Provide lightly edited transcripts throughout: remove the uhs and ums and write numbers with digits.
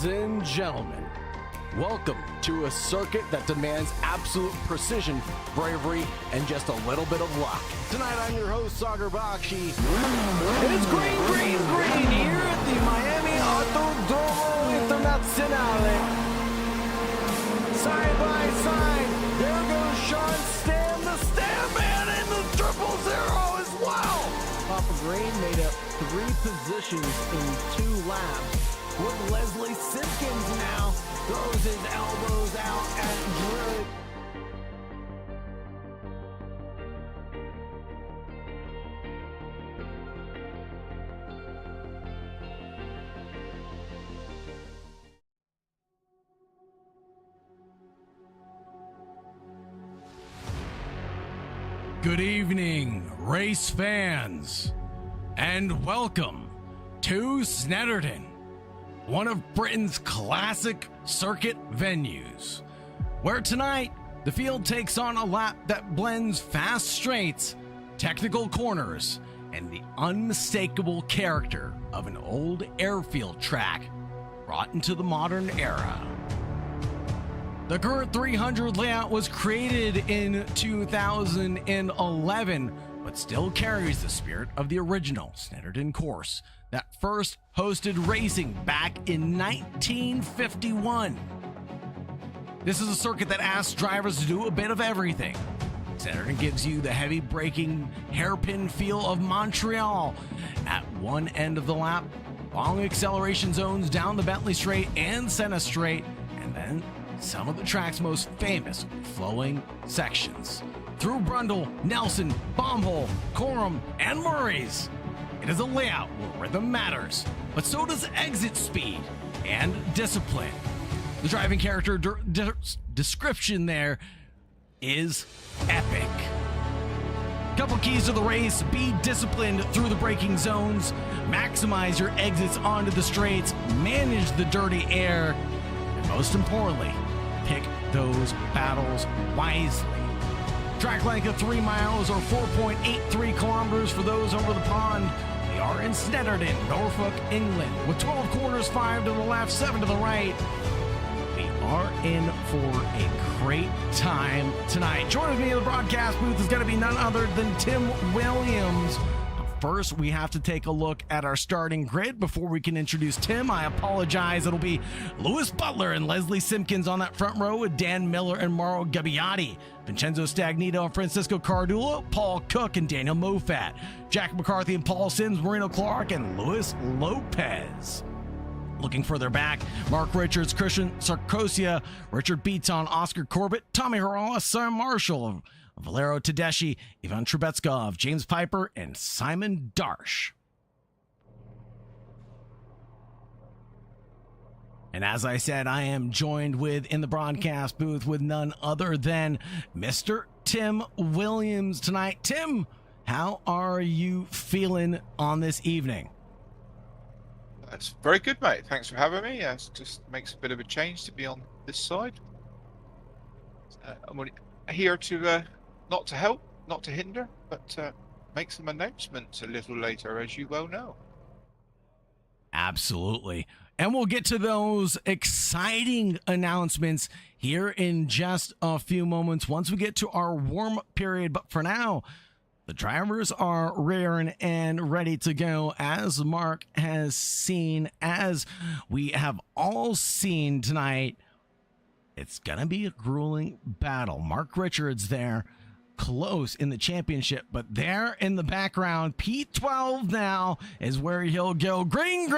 Ladies and gentlemen, welcome to a circuit that demands absolute precision, bravery, and just a little bit of luck. Tonight I'm your host, Sagar Bakshi, and it's green here at the Miami Autodromo Internazionale. Side by side, there goes Sean Stam, the Stam man, and the 000 as well. Papa Green made up 3 positions in 2 laps. With Leslie Simpkins now throws his elbows out at Drew. Good evening, race fans, and welcome to Snetterton, one of Britain's classic circuit venues, where tonight the field takes on a lap that blends fast straights, technical corners, and the unmistakable character of an old airfield track brought into the modern era. The current 300 layout was created in 2011, but still carries the spirit of the original Snetterton course that first hosted racing back in 1951. This is a circuit that asks drivers to do a bit of everything. Snetterton gives you the heavy braking, hairpin feel of Montreal at one end of the lap, long acceleration zones down the Bentley Straight and Senna Straight, and then some of the track's most famous flowing sections through Brundle, Nelson, Baumhole, Coram, and Murray's. It is a layout where rhythm matters, but so does exit speed and discipline. The driving character description there is epic. Couple keys to the race: be disciplined through the braking zones, maximize your exits onto the straights, manage the dirty air, and most importantly, pick those battles wisely. Track length of 3 miles or 4.83 kilometers for those over the pond. We are in Snetterton, Norfolk, England, with 12 corners, 5 to the left, 7 to the right. We are in for a great time tonight. Joining me in the broadcast booth is going to be none other than Tim Williams. First, we have to take a look at our starting grid before we can introduce Tim. I apologize. It'll be Lewis Butler and Leslie Simpkins on that front row with Dan Miller and Mauro Gabbiati, Vincenzo Stagnito and Francisco Cardullo, Paul Cook and Daniel Moffat, Jack McCarthy and Paul Sims, Marino Clark, and Luis Lopez. Looking further back, Mark Richards, Christian Sarkosia, Richard Beaton, Oscar Corbett, Tommy Harala, Sam Marshall, Valero Tedeschi, Ivan Trebetskov, James Piper, and Simon Darsh. And as I said, I am joined in the broadcast booth with none other than Mr. Tim Williams tonight. Tim, how are you feeling on this evening? That's very good, mate. Thanks for having me. It just makes a bit of a change to be on this side. I'm here to not to help, not to hinder, but make some announcements a little later, as you well know. Absolutely. And we'll get to those exciting announcements here in just a few moments once we get to our warm-up period. But for now, the drivers are rearing and ready to go, as Mark has seen, as we have all seen tonight. It's going to be a grueling battle. Mark Richards there, close in the championship, but there in the background, P12 now is where he'll go. Green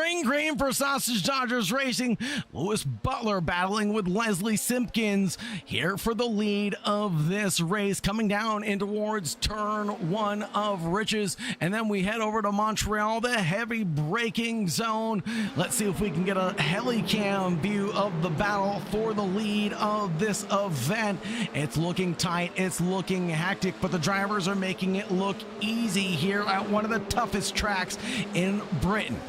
for Sausage Dodgers Racing. Lewis Butler battling with Leslie Simpkins here for the lead of this race, coming down in towards turn 1 of Riches. And then we head over to Montreal, the heavy braking zone. Let's see if we can get a helicam view of the battle for the lead of this event. It's looking tight, it's looking hectic, but the drivers are making it look easy here at one of the toughest tracks in Britain.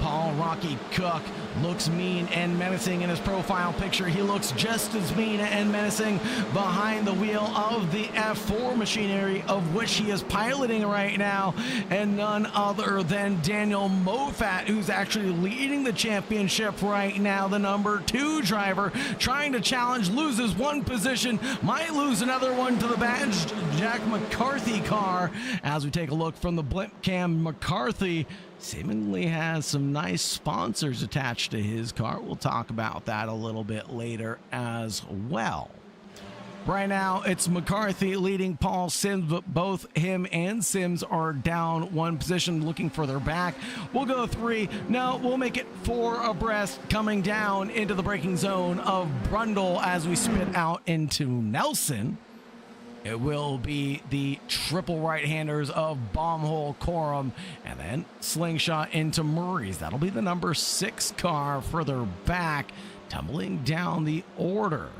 Paul Rocky Cook looks mean and menacing in his profile picture. He looks just as mean and menacing behind the wheel of the F4 machinery, of which he is piloting right now, and none other than Daniel Moffat, who's actually leading the championship right now. The number 2 driver trying to challenge, loses one position, might lose another one to the badge Jack McCarthy car. As we take a look from the blimp cam, McCarthy seemingly has some nice sponsors attached to his car. We'll talk about that a little bit later as well. Right now, it's McCarthy leading Paul Sims, but both him and Sims are down one position, looking further back. We'll go 3. No, we'll make it 4 abreast, coming down into the braking zone of Brundle as we spit out into Nelson. It will be the triple right-handers of Bombhole, Coram, and then Slingshot into Murray's. That'll be the number 6 car further back, tumbling down the order.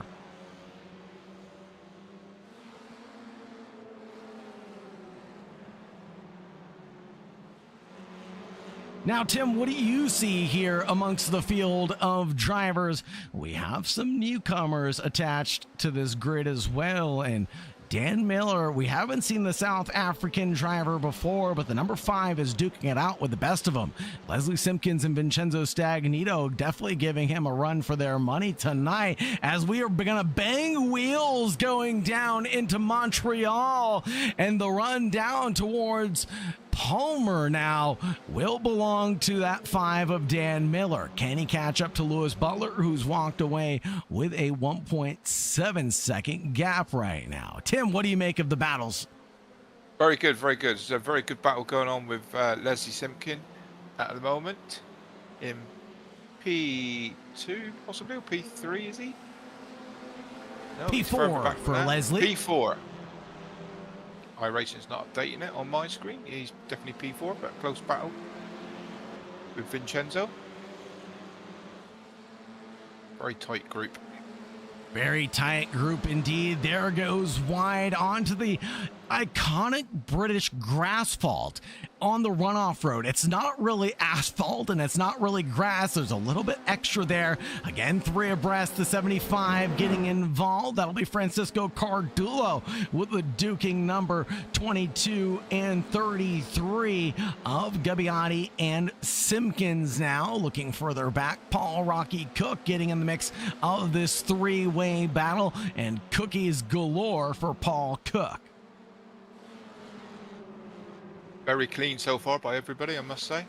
Now, Tim, what do you see here amongst the field of drivers? We have some newcomers attached to this grid as well, and Dan Miller, we haven't seen the South African driver before, but the number 5 is duking it out with the best of them. Leslie Simpkins and Vincenzo Stagnito definitely giving him a run for their money tonight, as we are going to bang wheels going down into Montreal, and the run down towards Palmer now will belong to that 5 of Dan Miller. Can he catch up to Lewis Butler, who's walked away with a 1.7 second gap right now? Tim, what do you make of the battles? Very good, very good. It's a very good battle going on with Leslie Simpkin at the moment in P2, possibly, or P3, is he? No, P4 for Leslie. P4. iRacing's not updating it on my screen. He's definitely P4, but close battle with Vincenzo. Very tight group. Very tight group indeed. There goes wide onto the iconic British grassfault on the runoff road. It's not really asphalt and it's not really grass. There's a little bit extra there. Again, 3 abreast, the 75 getting involved. That'll be Francisco Cardulo with the duking number 22 and 33 of Gabbiati and Simpkins now. Looking further back, Paul Rocky Cook getting in the mix of this 3-way battle, and cookies galore for Paul Cook. Very clean so far by everybody, I must say.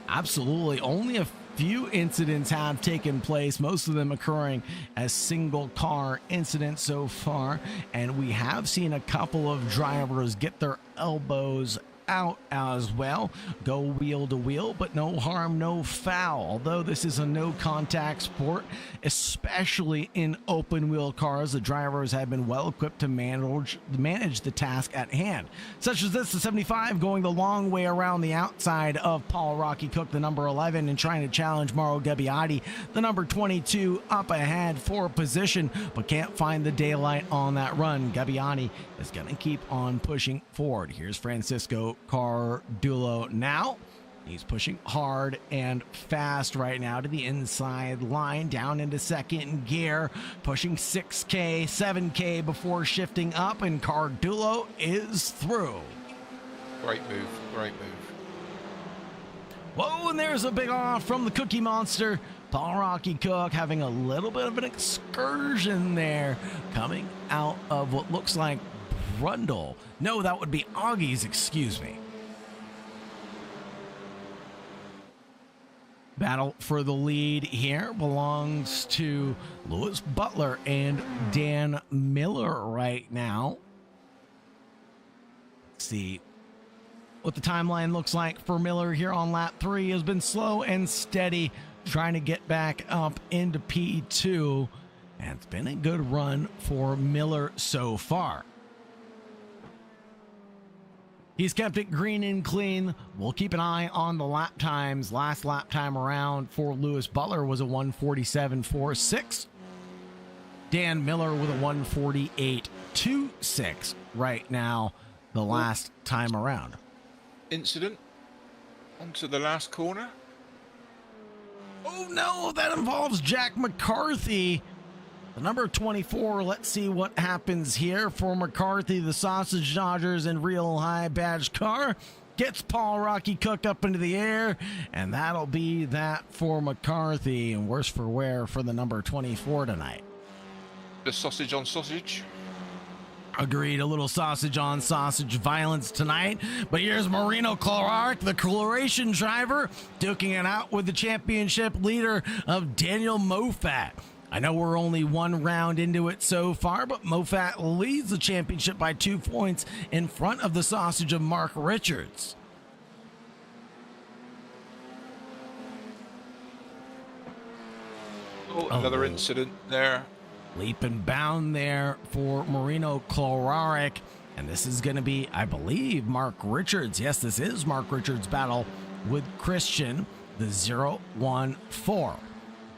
Absolutely. Only a few incidents have taken place, most of them occurring as single car incidents so far. And we have seen a couple of drivers get their elbows out as well, go wheel to wheel, but no harm, no foul. Although this is a no contact sport, especially in open wheel cars, the drivers have been well equipped to manage the task at hand, such as this, the 75 going the long way around the outside of Paul Rocky Cook, the number 11, and trying to challenge Mauro Gabbiati, the number 22, up ahead for position, but can't find the daylight on that run. Gabbiati is going to keep on pushing forward. Here's Francisco Cardulo now. He's pushing hard and fast right now to the inside line, down into second gear, pushing 6K, 7K before shifting up, and Cardulo is through. Great move, great move. Whoa, and there's a big off from the Cookie Monster. Paul Rocky Cook having a little bit of an excursion there, coming out of what looks like Brundle. No, that would be Augie's, excuse me. Battle for the lead here belongs to Lewis Butler and Dan Miller right now. Let's see what the timeline looks like for Miller here on lap 3. Has been slow and steady, trying to get back up into P2, and it's been a good run for Miller so far. He's kept it green and clean. We'll keep an eye on the lap times. Last lap time around for Lewis Butler was a 1:47.46. Dan Miller with a 1:48.26 right now, the last time around. Incident onto the last corner. Oh no, that involves Jack McCarthy. The number 24, let's see what happens here for McCarthy. The Sausage Dodgers in real high badge car gets Paul Rocky Cook up into the air, and that'll be that for McCarthy, and worse for wear for the number 24 tonight. The sausage on sausage. Agreed, a little sausage on sausage violence tonight. But here's Marino Clark, the Croatian driver, duking it out with the championship leader of Daniel Moffat. I know we're only one round into it so far, but Moffat leads the championship by 2 points in front of the sausage of Mark Richards. Oh, another incident there. Leap and bound there for Marino Clark. And this is going to be, I believe, Mark Richards. Yes, this is Mark Richards' battle with Christian, the 0-1-4.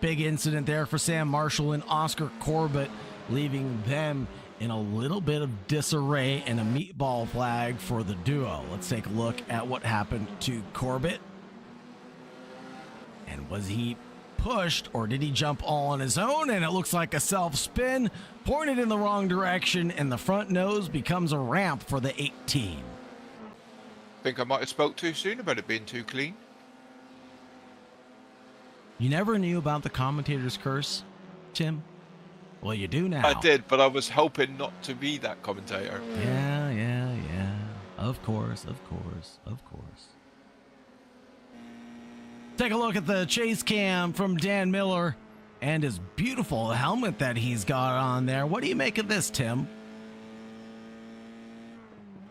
Big incident there for Sam Marshall and Oscar Corbett, leaving them in a little bit of disarray and a meatball flag for the duo. Let's take a look at what happened to Corbett. And was he pushed, or did he jump all on his own? And it looks like a self-spin pointed in the wrong direction, and the front nose becomes a ramp for the 18. Think I might have spoke too soon about it being too clean. You never knew about the commentator's curse, Tim? Well, you do now. I did, but I was hoping not to be that commentator. Yeah. Of course. Take a look at the chase cam from Dan Miller and his beautiful helmet that he's got on there. What do you make of this, Tim?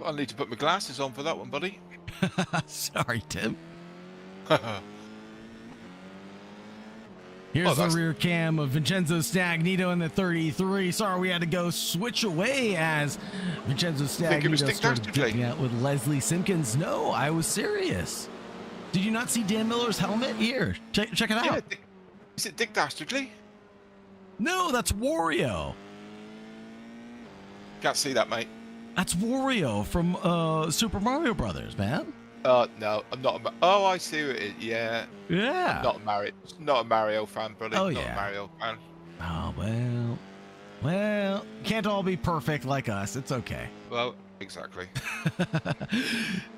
I'll need to put my glasses on for that one, buddy. Sorry, Tim. Here's the rear cam of Vincenzo Stagnito in the 33. Sorry, we had to go switch away as Vincenzo Stagnito started digging out with Leslie Simpkins. No, I was serious. Did you not see Dan Miller's helmet? Here, check it out. Yeah, is it Dick Dastardly? No, that's Wario. Can't see that, mate. That's Wario from Super Mario Brothers, man. No, I'm not. Oh, I see what it is. Yeah. Yeah. I'm not a Mario fan, buddy. Oh, not yeah. a Mario fan. Oh, well, can't all be perfect like us. It's okay. Well, exactly.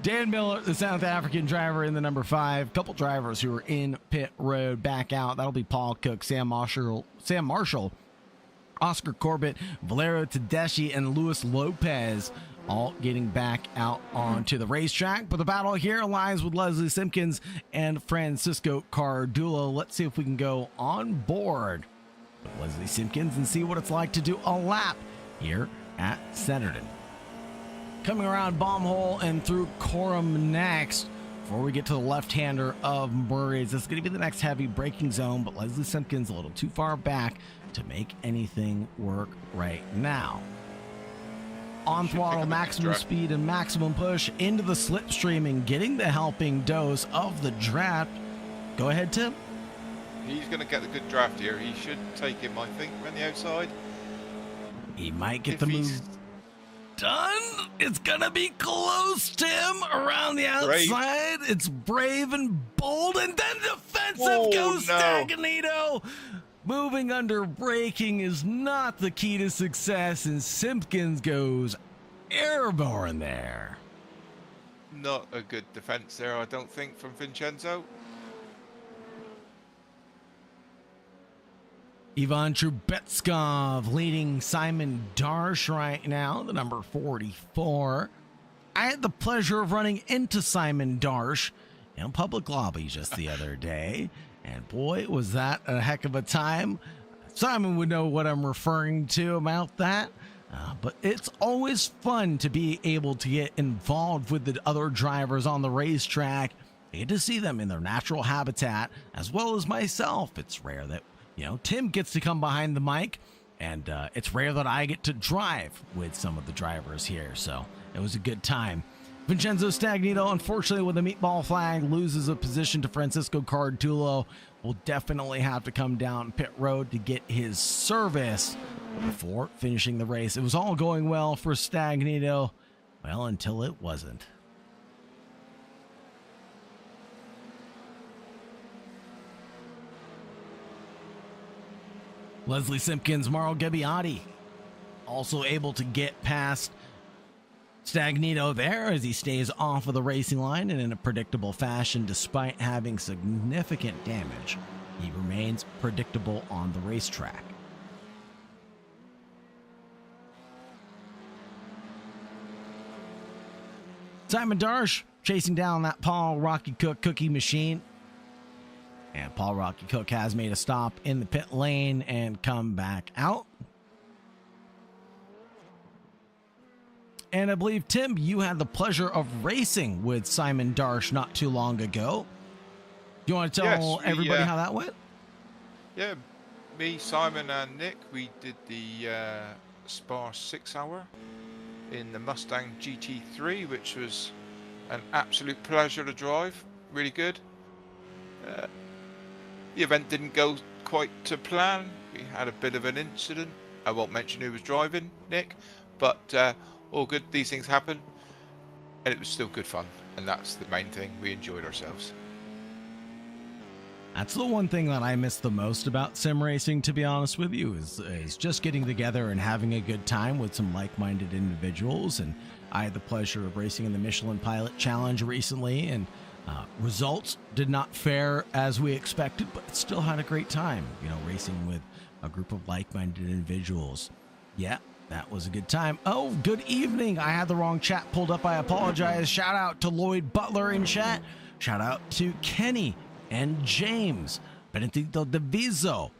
Dan Miller, the South African driver in the number 5. Couple drivers who are in pit road back out. That'll be Paul Cook, Sam Marshall, Oscar Corbett, Valero Tedeschi, and Luis Lopez, all getting back out onto the racetrack. But the battle here lies with Leslie Simpkins and Francisco Cardulo. Let's see if we can go on board with Leslie Simpkins and see what it's like to do a lap here at Snetterton. Coming around bomb hole and through Coram next. Before we get to the left-hander of Murray's, this is going to be the next heavy braking zone, but Leslie Simpkins a little too far back to make anything work right now. On throttle, maximum speed and maximum push into the slipstream and getting the helping dose of the draft. Go ahead, Tim. He's going to get the good draft here. He should take him, I think, around the outside. He might get the move done. It's going to be close, Tim, around the outside. Brave. It's brave and bold, and then defensive goes Stagnito. Moving under braking is not the key to success, and Simpkins goes airborne there. Not a good defense there, I don't think, from Vincenzo. Ivan Trubetskov leading Simon Darsh right now, the number 44. I had the pleasure of running into Simon Darsh in a public lobby just the other day. And boy, was that a heck of a time. Simon would know what I'm referring to about that. But it's always fun to be able to get involved with the other drivers on the racetrack. I get to see them in their natural habitat, as well as myself. It's rare that, Tim gets to come behind the mic, and it's rare that I get to drive with some of the drivers here. So it was a good time. Vincenzo Stagnito, unfortunately, with a meatball flag, loses a position to Francisco Cardulo. Will definitely have to come down pit road to get his service before finishing the race. It was all going well for Stagnito, well, until it wasn't. Leslie Simpkins, Mauro Gabbiati also able to get past Stagnito there as he stays off of the racing line, and in a predictable fashion, despite having significant damage, he remains predictable on the racetrack. Simon Darsh chasing down that Paul Rocky Cook cookie machine. And Paul Rocky Cook has made a stop in the pit lane and come back out. And I believe, Tim, you had the pleasure of racing with Simon Darsh not too long ago. Do you want to tell everybody how that went? Yeah, me, Simon, and Nick, we did the Spa 6 hour in the Mustang GT3, which was an absolute pleasure to drive. Really good. The event didn't go quite to plan. We had a bit of an incident. I won't mention who was driving, Nick, but all good. These things happen, and it was still good fun, and that's the main thing. We enjoyed ourselves. That's the one thing that I miss the most about sim racing, to be honest with you, is just getting together and having a good time with some like-minded individuals. And I had the pleasure of racing in the Michelin Pilot Challenge recently, and results did not fare as we expected, but still had a great time, racing with a group of like-minded individuals. Yeah, that was a good time. Oh, good evening. I had the wrong chat pulled up. I apologize. Shout out to Lloyd Butler in chat. Shout out to Kenny and James Benedicto Diviso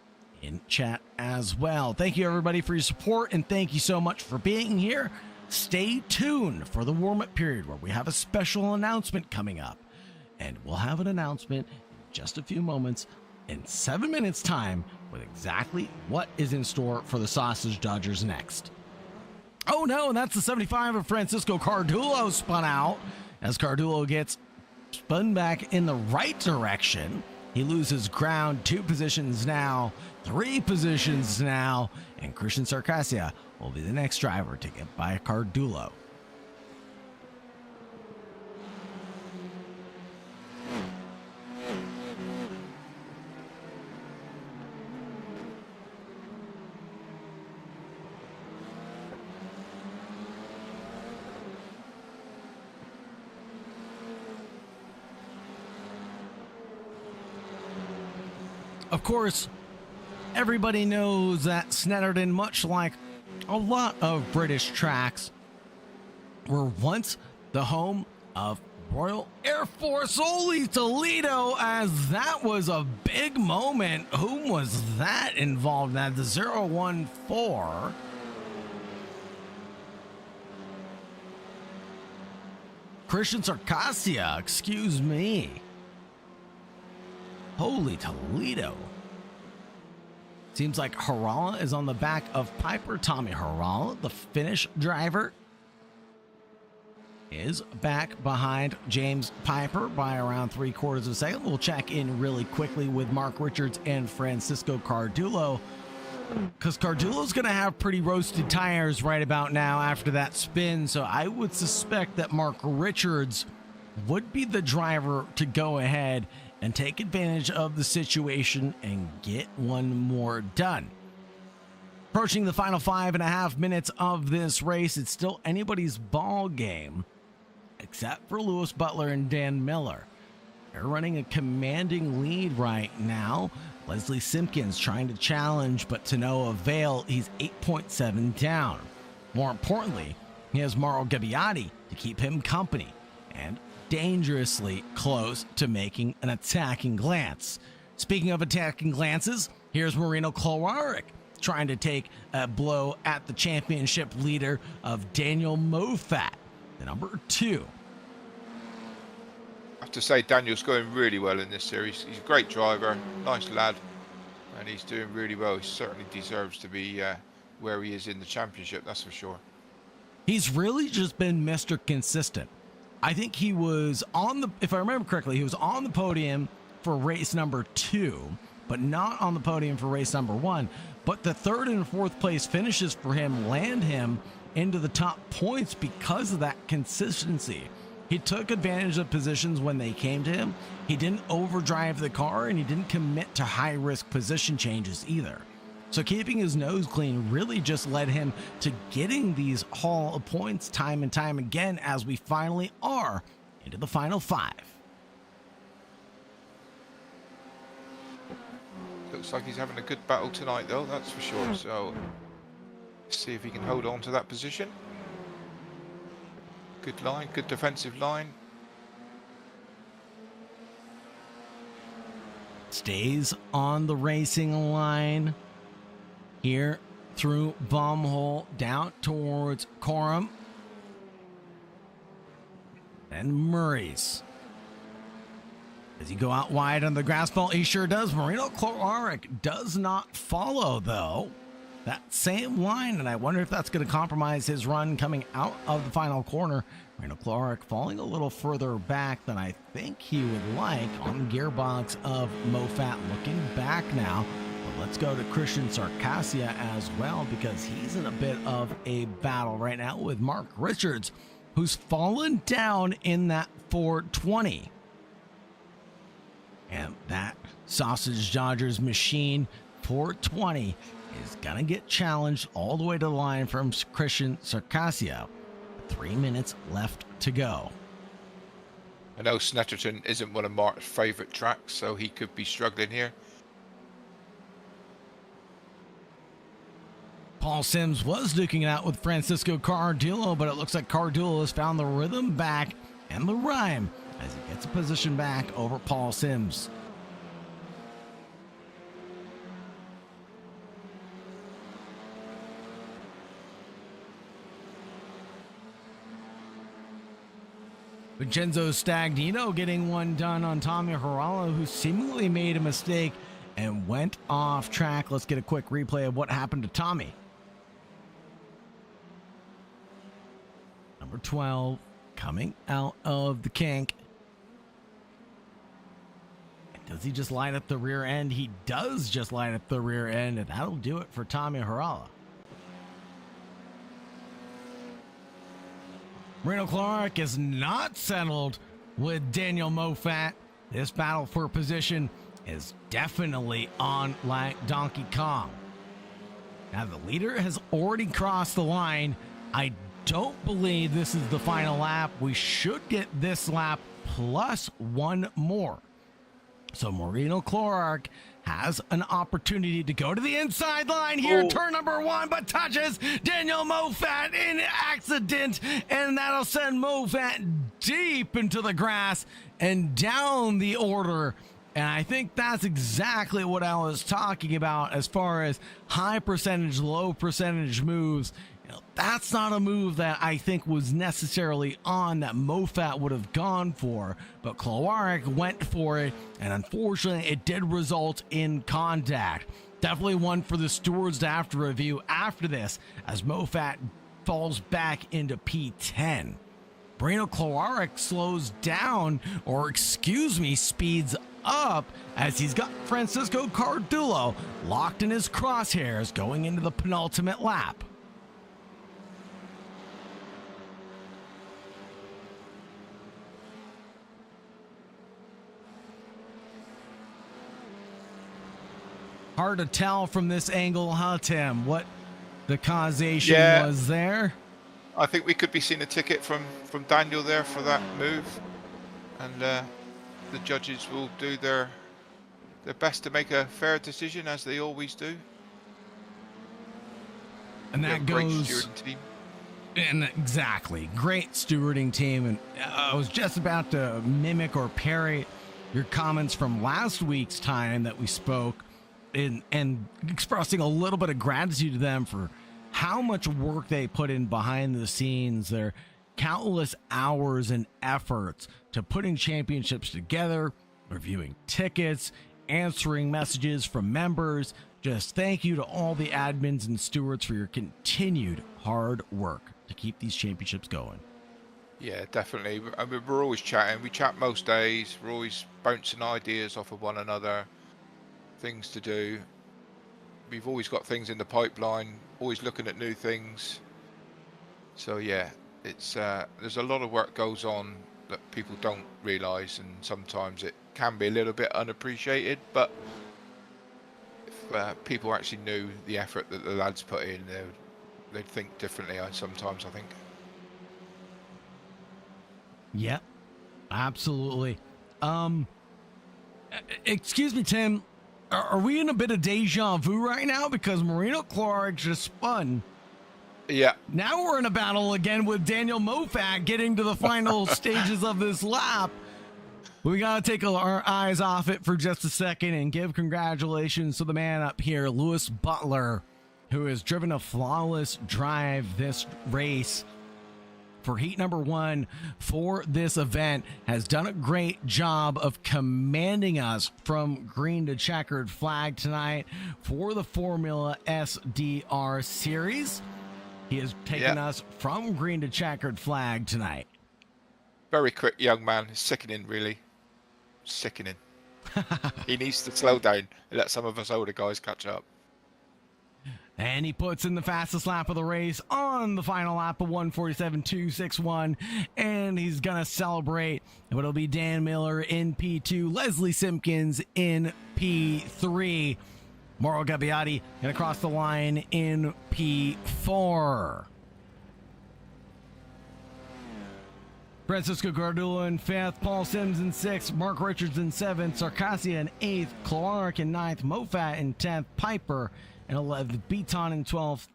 in chat as well. Thank you, everybody, for your support, and thank you so much for being here. Stay tuned for the warm-up period where we have a special announcement coming up. And we'll have an announcement in just a few moments, in 7 minutes' time, with exactly what is in store for the Sausage Dodgers next. Oh no, and that's the 75 of Francisco Cardulo spun out as Cardulo gets spun back in the right direction. He loses ground 2 positions now, 3 positions now, and Christian Sarkasia will be the next driver to get by Cardulo. Of course, everybody knows that Snetterton, much like a lot of British tracks, were once the home of Royal Air Force Oli Toledo, as that was a big moment. Whom was that involved in that? The 014. Christian Sarkasia, excuse me. Holy Toledo. Seems like Harala is on the back of Piper. Tommy Harala, the Finnish driver, is back behind James Piper by around 3/4 of a second. We'll check in really quickly with Mark Richards and Francisco Cardulo, because Cardulo's going to have pretty roasted tires right about now after that spin. So I would suspect that Mark Richards would be the driver to go ahead and take advantage of the situation and get one more done. Approaching the final 5.5 minutes of this race, it's still anybody's ball game, except for Lewis Butler and Dan Miller. They're running a commanding lead right now. Leslie Simpkins trying to challenge, but to no avail. He's 8.7 down. More importantly, he has Mauro Gabbiati to keep him company, and dangerously close to making an attacking glance. Speaking of attacking glances, here's Marino Kolarek trying to take a blow at the championship leader of Daniel Moffat, the number 2. I have to say, Daniel's going really well in this series. He's a great driver, nice lad, and he's doing really well. He certainly deserves to be where he is in the championship, that's for sure. He's really just been Mr. Consistent. I think he was on the, if I remember correctly, he was on the podium for race number 2, but not on the podium for race number 1. But the 3rd and 4th place finishes for him land him into the top points because of that consistency. He took advantage of positions when they came to him. He didn't overdrive the car, and he didn't commit to high-risk position changes either. So keeping his nose clean really just led him to getting these haul of points time and time again, as we finally are into the final 5. Looks like he's having a good battle tonight, though, that's for sure. So, let's see if he can hold on to that position. Good line, good defensive line. Stays on the racing line here through bomb hole down towards Coram and Murray's. Does he go out wide on the grass fault? He sure does. Marino Klarick does not follow, though, that same line, and I wonder if that's going to compromise his run coming out of the final corner. Marino Klarick falling a little further back than I think he would like on the gearbox of Mofat. Looking back now, but let's go to Christian Sarkassia as well, because he's in a bit of a battle right now with Mark Richards, who's fallen down in that 420. And that Sausage Dodgers machine 420 is going to get challenged all the way to the line from Christian Sarkassia. 3 minutes left to go. I know Snetterton isn't one of Mark's favourite tracks, so he could be struggling here. Paul Sims was duking it out with Francisco Cardullo, but it looks like Cardullo has found the rhythm back and the rhyme as he gets a position back over Paul Sims. Vincenzo Stagnino getting one done on Tommy Harala, who seemingly made a mistake and went off track. Let's get a quick replay of what happened to Tommy. Number 12 coming out of the kink. Does he just light up the rear end? He does just light up the rear end, and that'll do it for Tommy Harala. Marino Klarick is not settled with Daniel Mofat. This battle for position is definitely on like Donkey Kong. Now the leader has already crossed the line. I don't believe this is the final lap. We should get this lap plus one more. So Marino Klarick has an opportunity to go to the inside line here. Turn number 1, but touches Daniel Mofat in accident, and that'll send Mofat deep into the grass and down the order. And I think that's exactly what I was talking about as far as high percentage, low percentage moves. That's not a move that I think was necessarily on that Mofat would have gone for, but Klarick went for it, and unfortunately it did result in contact. Definitely one for the stewards to have to review after this, as Mofat falls back into P10. Marino Klarick slows down, or excuse me, speeds up, as he's got Francisco Cardullo locked in his crosshairs going into the penultimate lap. Hard to tell from this angle, huh, Tim, what the causation was there? I think we could be seeing a ticket from Daniel there for that move, and the judges will do their best to make a fair decision, as they always do. And that great goes. stewarding team. And exactly, great stewarding team. And I was just about to mimic or parry your comments from last week's time that we spoke, and expressing a little bit of gratitude to them for how much work they put in behind the scenes, their countless hours and efforts to putting championships together, reviewing tickets, answering messages from members. Just thank you to all the admins and stewards for your continued hard work to keep these championships going. Yeah, definitely. I mean, we're always chatting. We chat most days. We're always bouncing ideas off of one another, things to do. We've always got things in the pipeline, always looking at new things. So yeah, it's there's a lot of work goes on that people don't realise, and sometimes it can be a little bit unappreciated, but people actually knew the effort that the lads put in, they'd think differently. Sometimes I think. Yep, absolutely. Excuse me, Tim. Are we in a bit of deja vu right now? Because Marino Clark just spun. Yeah. Now we're in a battle again with Daniel Moffat getting to the final stages of this lap. We got to take our eyes off it for just a second and give congratulations to the man up here, Lewis Butler, who has driven a flawless drive this race for heat number 1 for this event, has done a great job of commanding us from green to checkered flag tonight for the Formula SDR series. He has taken us from green to checkered flag tonight. Very quick young man. Sickening, really. Sickening. He needs to slow down and let some of us older guys catch up. And he puts in the fastest lap of the race on the final lap of 1:47.261. And he's going to celebrate. But it'll be Dan Miller in P2, Leslie Simpkins in P3. Mauro Gabbiati going to cross the line in P4. Francisco Gardula in 5th, Paul Sims in 6th, Mark Richards in 7th, Sarkassia in 8th, Clark in 9th, Moffat in 10th, Piper in 11th, Beaton in 12th,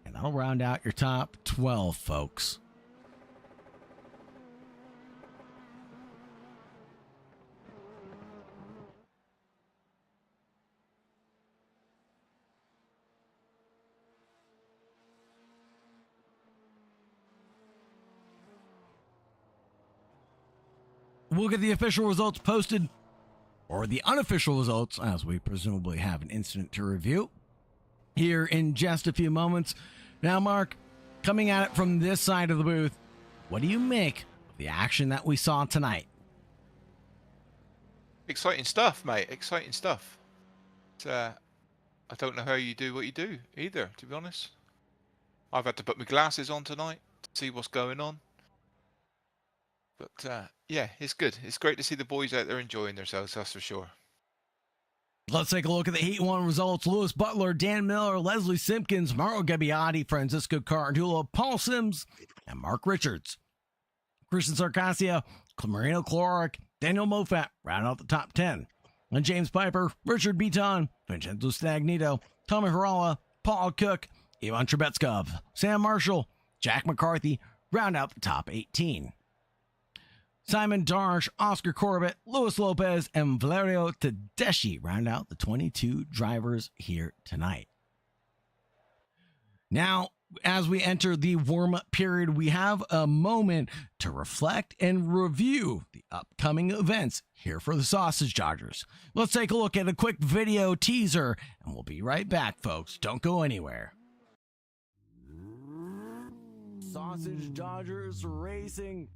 and that'll round out your top 12, folks. We'll get the official results posted, or the unofficial results, as we presumably have an incident to review, here in just a few moments. Now, Mark, coming at it from this side of the booth, what do you make of the action that we saw tonight? Exciting stuff, mate. Exciting stuff. I don't know how you do what you do either, to be honest. I've had to put my glasses on tonight to see what's going on. But yeah, it's good. It's great to see the boys out there enjoying themselves, that's for sure. Let's take a look at the Heat 1 results. Lewis Butler, Dan Miller, Leslie Simpkins, Mauro Gabbiati, Francisco Cardula, Paul Sims, and Mark Richards. Christian Sarkassia, Marino Clark, Daniel Moffat round out the top 10. And James Piper, Richard Beaton, Vincenzo Stagnito, Tommy Harala, Paul Cook, Ivan Trebetskov, Sam Marshall, Jack McCarthy round out the top 18. Simon Darsh, Oscar Corbett, Luis Lopez, and Valerio Tedeschi round out the 22 drivers here tonight. Now, as we enter the warm-up period, we have a moment to reflect and review the upcoming events here for the Sausage Dodgers. Let's take a look at a quick video teaser, and we'll be right back, folks. Don't go anywhere. Sausage Dodgers Racing.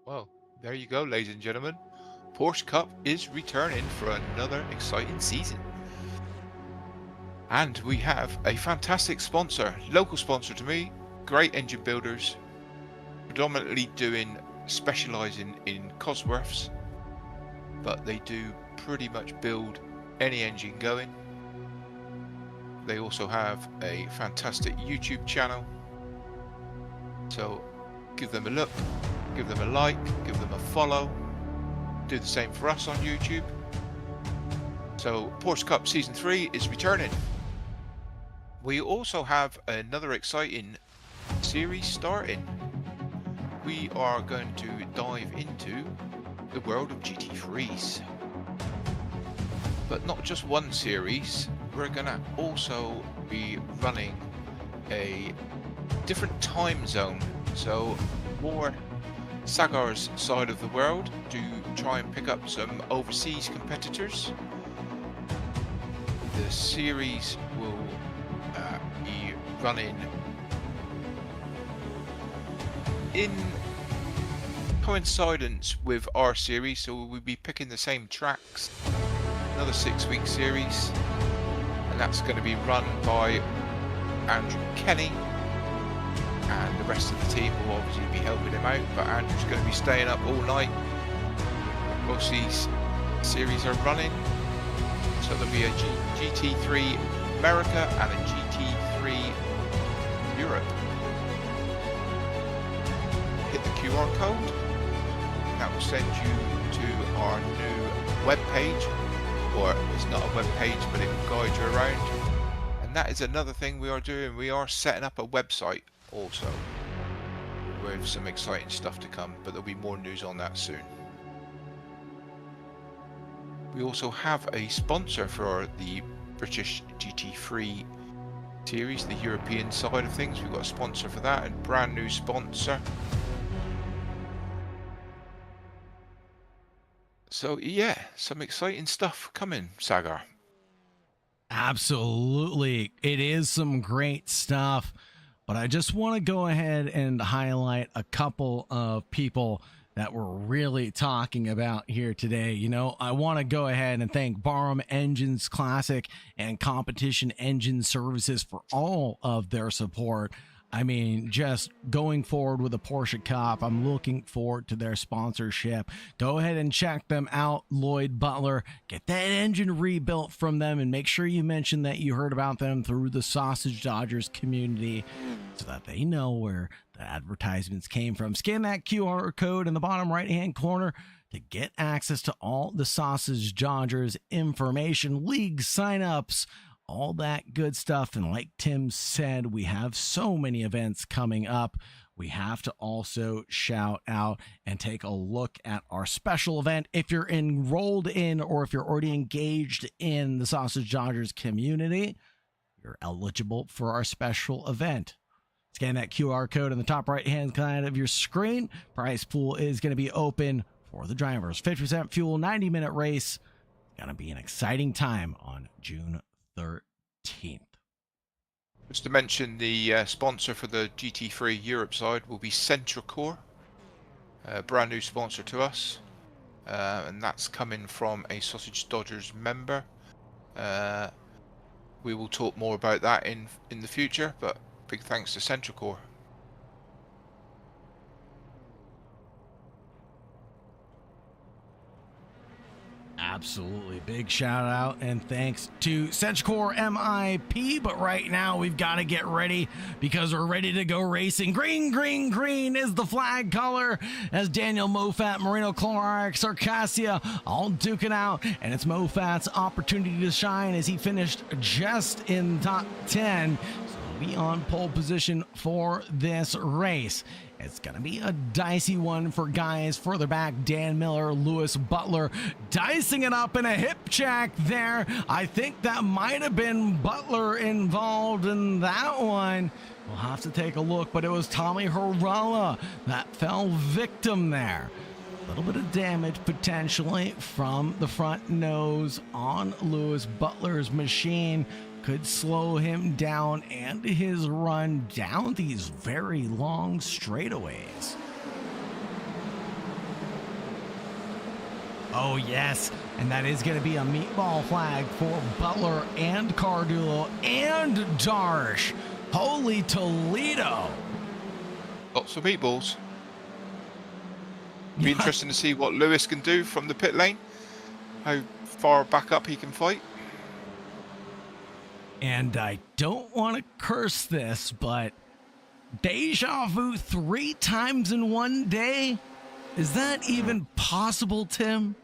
Well, there you go, ladies and gentlemen. Porsche Cup is returning for another exciting season. And we have a fantastic sponsor, local sponsor to me, great engine builders, predominantly specializing in Cosworths, but they do pretty much build any engine going. They also have a fantastic YouTube channel. So give them a look, give them a like, give them a follow. Do the same for us on YouTube. So Porsche Cup Season 3 is returning. We also have another exciting series starting. We are going to dive into the world of GT3s. But not just one series, we're going to also be running a different time zone. So more Sagar's side of the world to try and pick up some overseas competitors. The series will be running in coincidence with our series, so we'll be picking the same tracks. Another 6-week series, and that's going to be run by Andrew Kenny, and the rest of the team will obviously be helping him out, but Andrew's going to be staying up all night whilst these series are running. So there'll be a GT3 America and a GT3 Europe. Hit the QR code, and that will send you to our new web page, or it's not a web page, but it will guide you around. And that is another thing we are doing. We are setting up a website also with some exciting stuff to come, but there'll be more news on that soon. We also have a sponsor for the British GT3 series, the European side of things. We've got a sponsor for that, a brand new sponsor. So yeah, some exciting stuff coming, Sagar. Absolutely. It is some great stuff. But I just want to go ahead and highlight a couple of people that we're really talking about here today. You know, I want to go ahead and thank Barham Engines Classic and Competition Engine Services for all of their support. I mean, just going forward with the Porsche Cup, I'm looking forward to their sponsorship. Go ahead and check them out, Lloyd Butler. Get that engine rebuilt from them, and make sure you mention that you heard about them through the Sausage Dodgers community so that they know where the advertisements came from. Scan that QR code in the bottom right-hand corner to get access to all the Sausage Dodgers information, league signups, all that good stuff. And like Tim said, we have so many events coming up. We have to also shout out and take a look at our special event. If you're enrolled in, or if you're already engaged in the Sausage Dodgers community, you're eligible for our special event. Scan that QR code on the top right-hand side of your screen. Prize pool is going to be open for the drivers. 50% fuel, 90-minute race. It's going to be an exciting time on June 13th. Just to mention, the sponsor for the GT3 Europe side will be Centricore, a brand new sponsor to us, and that's coming from a Sausage Dodgers member. We will talk more about that in the future, but big thanks to Centricore. Absolutely. Big shout out and thanks to Centricore MIP. But right now we've got to get ready because we're ready to go racing. Green, green, green is the flag color as Daniel Moffat, Marino Clark, Circassia all duking out. And it's Moffat's opportunity to shine as he finished just in top 10. So he'll be on pole position for this race. It's going to be a dicey one for guys further back. Dan Miller, Lewis Butler dicing it up in a hip check there. I think that might have been Butler involved in that one. We'll have to take a look, but it was Tommy Harala that fell victim there. A little bit of damage potentially from the front nose on Lewis Butler's machine. Could slow him down and his run down these very long straightaways. Oh yes, and that is going to be a meatball flag for Butler and Cardulo and Darsh. Holy Toledo. Lots of meatballs. Be interesting to see what Lewis can do from the pit lane, how far back up he can fight. And I don't want to curse this, but deja vu 3 times in one day? Is that even possible, Tim?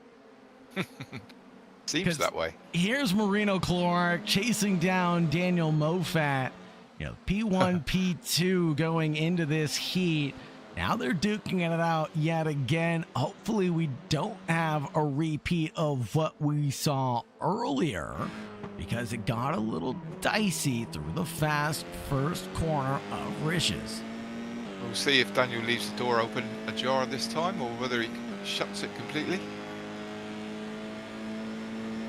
Seems that way. Here's Marino Clark chasing down Daniel Moffat. You know, P1, P2 going into this heat. Now they're duking it out yet again. Hopefully we don't have a repeat of what we saw earlier, because it got a little dicey through the fast first corner of Riches. We'll see if Daniel leaves the door open ajar this time or whether he shuts it completely.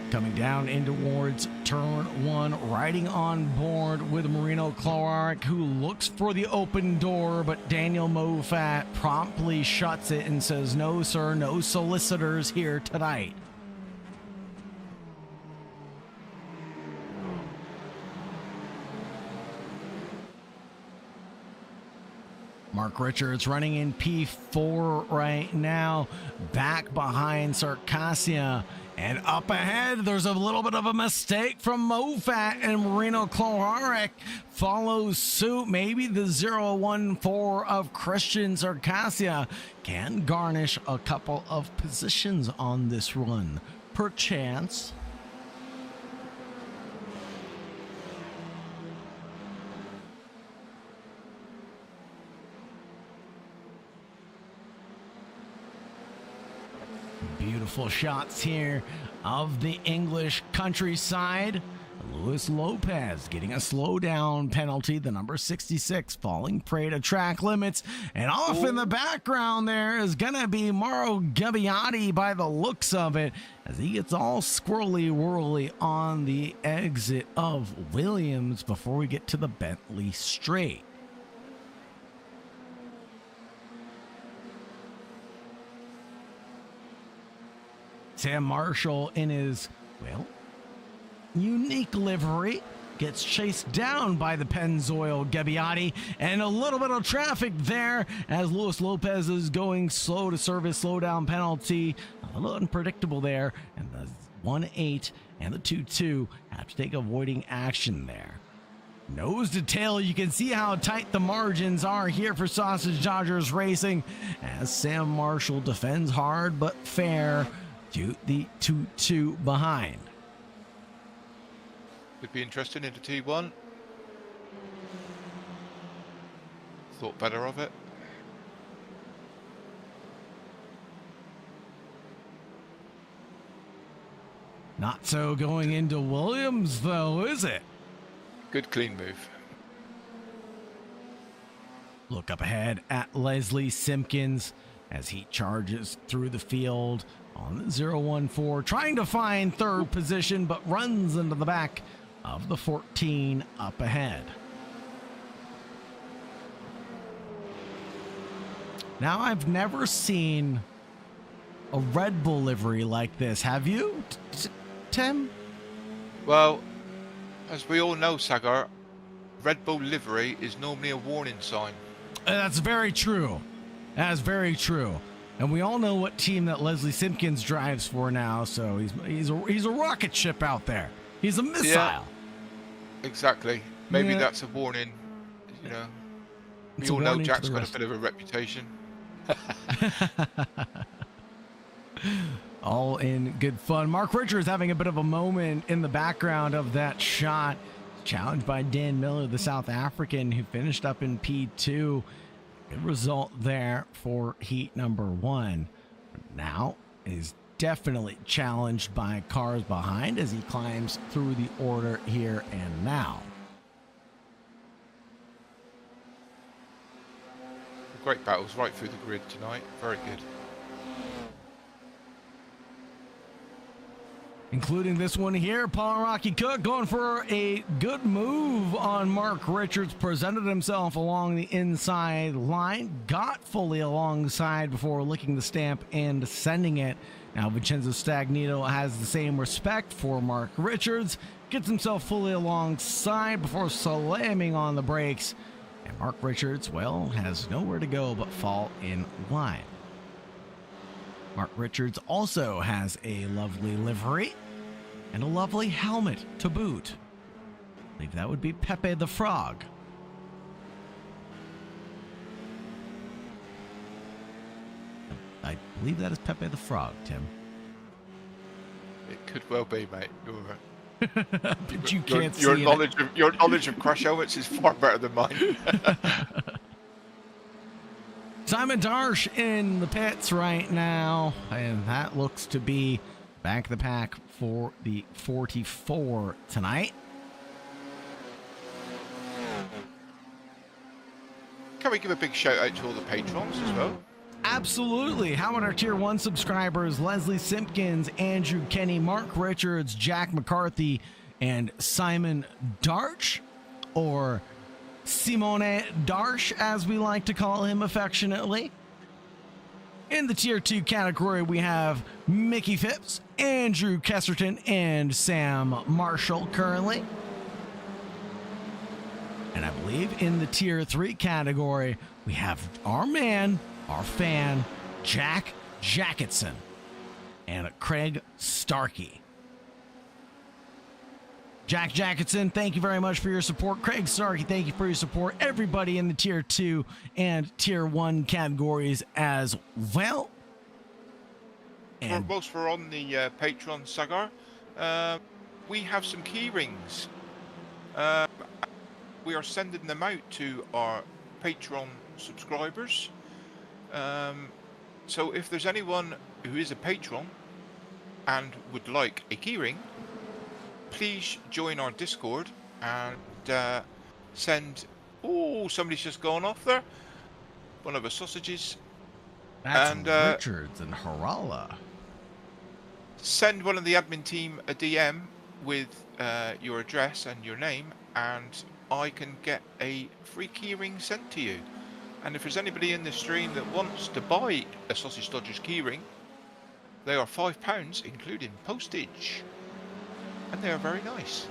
Coming down in towards turn 1, riding on board with Marino Clark, who looks for the open door, but Daniel Moffat promptly shuts it and says, "No, sir, no solicitors here tonight." Mark Richards running in P4 right now, back behind Circassia. And up ahead, there's a little bit of a mistake from Moffat, and Marino Clark follows suit. Maybe the 014 of Christian Circassia can garnish a couple of positions on this run, perchance. Beautiful shots here of the English countryside. Luis Lopez getting a slowdown penalty, the number 66 falling prey to track limits. And off in the background there is going to be Mauro Gabbiati by the looks of it, as he gets all squirrely whirly on the exit of Williams before we get to the Bentley straight. Sam Marshall in his, well, unique livery gets chased down by the Pennzoil Gabbiati, and a little bit of traffic there as Luis Lopez is going slow to serve his slowdown penalty. A little unpredictable there, and the 1-8 and the 2-2 have to take avoiding action there. Nose to tail, you can see how tight the margins are here for Sausage Dodgers Racing as Sam Marshall defends hard but fair to the 2-2 behind. Could be interesting into T1. Thought better of it. Not so going into Williams, though, is it? Good clean move. Look up ahead at Leslie Simpkins as he charges through the field on the 014, trying to find third position, but runs into the back of the 14 up ahead. Now, I've never seen a Red Bull livery like this. Have you, Tim? Well, as we all know, Sagar, Red Bull livery is normally a warning sign. That's very true. That is very true. And we all know what team that Leslie Simpkins drives for now, so he's a rocket ship out there. He's a missile. Yeah, exactly. Maybe that's a warning. You know, we all know Jack's got a bit of a reputation. All in good fun. Mark Richards having a bit of a moment in the background of that shot. Challenged by Dan Miller, the South African, who finished up in P2. Good result there for heat number 1. Now is definitely challenged by cars behind as he climbs through the order here and now. Great battles right through the grid tonight. Very good. Including this one here, Paul Rocky Cook going for a good move on Mark Richards, presented himself along the inside line, got fully alongside before licking the stamp and sending it. Now Vincenzo Stagnito has the same respect for Mark Richards, gets himself fully alongside before slamming on the brakes. And Mark Richards, well, has nowhere to go but fall in line. Mark Richards also has a lovely livery and a lovely helmet to boot. believe that would be Pepe the Frog. I believe that is Pepe the Frog, Tim. It could well be, mate. But you can't your see knowledge of your knowledge of crash helmets is far better than mine. Simon Darsh in the pits right now, and that looks to be back of the pack for the 44 tonight. Can we give a big shout out to all the patrons as well? Absolutely. How about our Tier 1 subscribers, Leslie Simpkins, Andrew Kenny, Mark Richards, Jack McCarthy, and Simon Darch, or Simone Darsh, as we like to call him affectionately. In the Tier 2 category, we have Mickey Phipps, Andrew Kesterton, and Sam Marshall currently. And I believe in the Tier 3 category, we have our man, our fan, Jack Jacketson, and Craig Starkey. Jack Jacketson, thank you very much for your support. Craig Starkey, thank you for your support. Everybody in the Tier 2 and Tier 1 categories as well. And Whilst we're on the Patreon, Sagar, we have some key rings. We are sending them out to our Patreon subscribers. So if there's anyone who is a patron and would like a keyring, please join our Discord and send... Oh, somebody's just gone off there. One of our sausages. that's Richards and Harala. Send one of the admin team a DM with your address and your name, and I can get a free keyring sent to you. And if there's anybody in the stream that wants to buy a Sausage Dodgers keyring, they are £5, including postage. And they are very nice.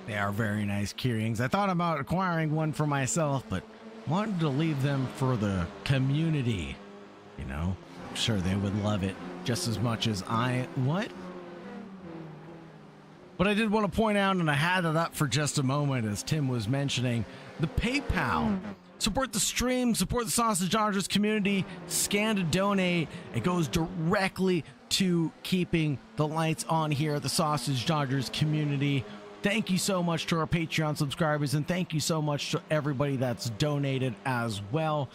They are very nice keyrings. I thought about acquiring one for myself, but wanted to leave them for the community. You know, I'm sure they would love it just as much as I would. But I did want to point out, and I had it up for just a moment as Tim was mentioning, the PayPal. Support the stream, support the Sausage Dodgers community, scan to donate. It goes directly to keeping the lights on here at the Sausage Dodgers community. Thank you so much to our Patreon subscribers, and thank you so much to everybody that's donated as well.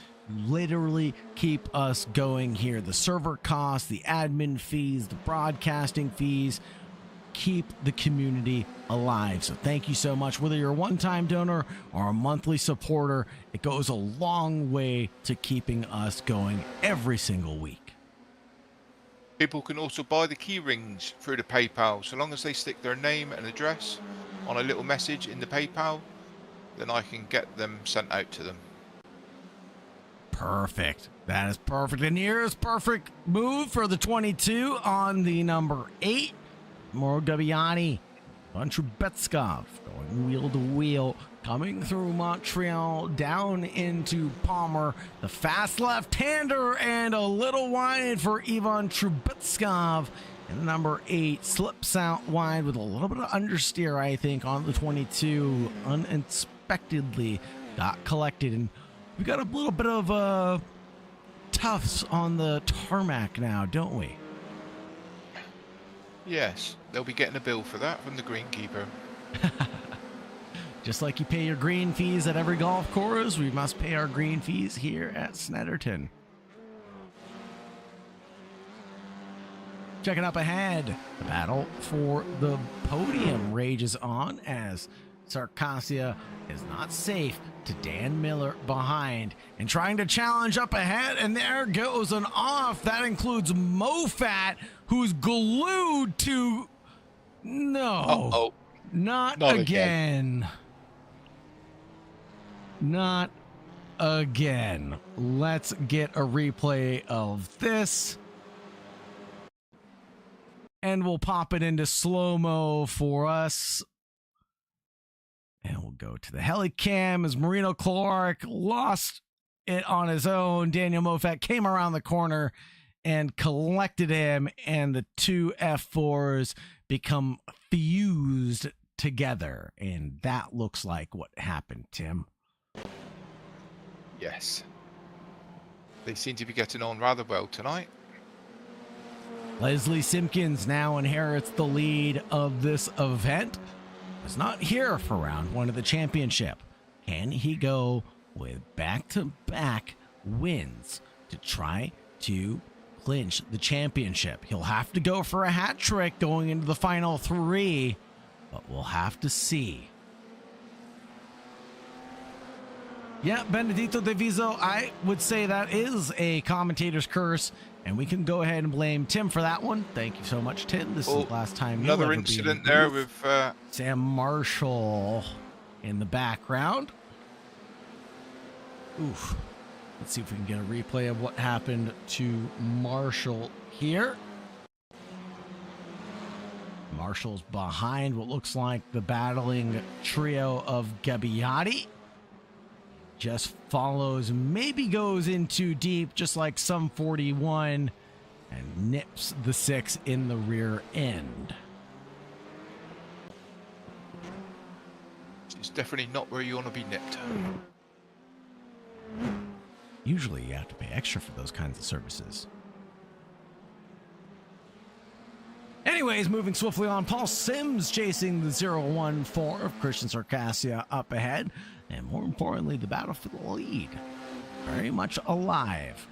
Literally keep us going here. The server costs, the admin fees, the broadcasting fees, keep the community alive. So thank you so much. Whether you're a one-time donor or a monthly supporter, it goes a long way to keeping us going every single week. People can also buy the key rings through the PayPal. So long as they stick their name and address on a little message in the PayPal, then I can get them sent out to them. Perfect. That is perfect. And here's perfect move for the 22 on the number 8. Moro Gabiani, Ivan Trubetskov going wheel to wheel, coming through Montreal, down into Palmer. The fast left-hander and a little wide for Ivan Trubetskov. And number 8 slips out wide with a little bit of understeer, I think, on the 22. Unexpectedly got collected. And we got a little bit of tufts on the tarmac now, don't we? Yes, they'll be getting a bill for that from the greenkeeper. Just like you pay your green fees at every golf course, we must pay our green fees here at Snetterton. Checking up ahead, the battle for the podium rages on as Sarkassia is not safe to Dan Miller behind and trying to challenge up ahead, and there goes an off. That includes Mofat, who's glued to... No. Not again. Not again. Let's get a replay of this. And we'll pop it into slow-mo for us. And we'll go to the helicam as Marino Clark lost it on his own. Daniel Mofat came around the corner and collected him, and the two F4s become fused together, and that looks like what happened, Tim. Yes. They seem to be getting on rather well tonight. Leslie Simpkins now inherits the lead of this event. Was not here for round one of the championship. Can he go with back-to-back wins to try to clinch the championship? He'll have to go for a hat trick going into the final three, but we'll have to see. Yeah, Benedito De Viso, I would say that is a commentator's curse, and we can go ahead and blame Tim for that one. Thank you so much, Tim. This is the last time you'll another ever incident be in there the booth. with Sam Marshall in the background. Oof. Let's see if we can get a replay of what happened to Marshall here. Marshall's behind what looks like the battling trio of Gabbiati. Just follows, maybe goes in too deep, just like some 41, and nips the 6 in the rear end. it's definitely not where you want to be nipped. Usually you have to pay extra for those kinds of services. Anyways, moving swiftly on, Paul Sims chasing the 014 of Christian Circassia up ahead. And more importantly, the battle for the lead. Very much alive.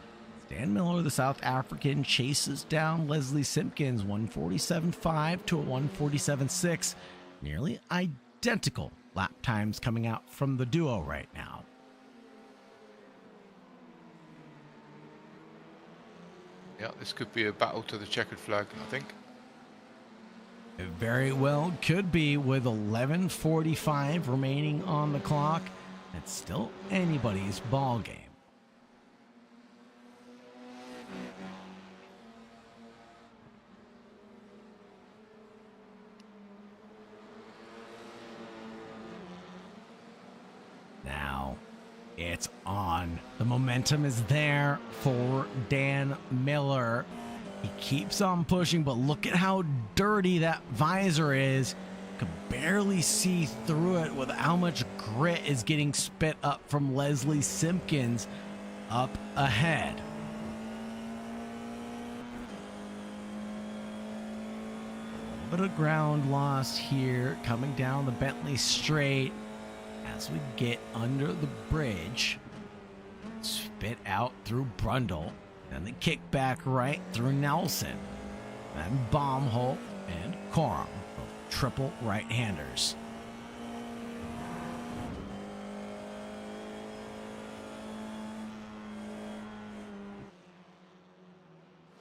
Stan Miller, the South African, chases down Leslie Simpkins, 147.5 to a 147.6. Nearly identical lap times coming out from the duo right now. Yeah, this could be a battle to the checkered flag, I think. It very well could be, with 11:45 remaining on the clock. It's still anybody's ball game. Now it's on. The momentum is there for Dan Miller. He keeps on pushing, but look at how dirty that visor is. Can barely see through it with how much grit is getting spit up from Leslie Simpkins up ahead. A little bit of ground lost here coming down the Bentley Straight as we get under the bridge. Spit out through Brundle. And the kick back right through Nelson. And Baumholt and Corum, both triple right-handers.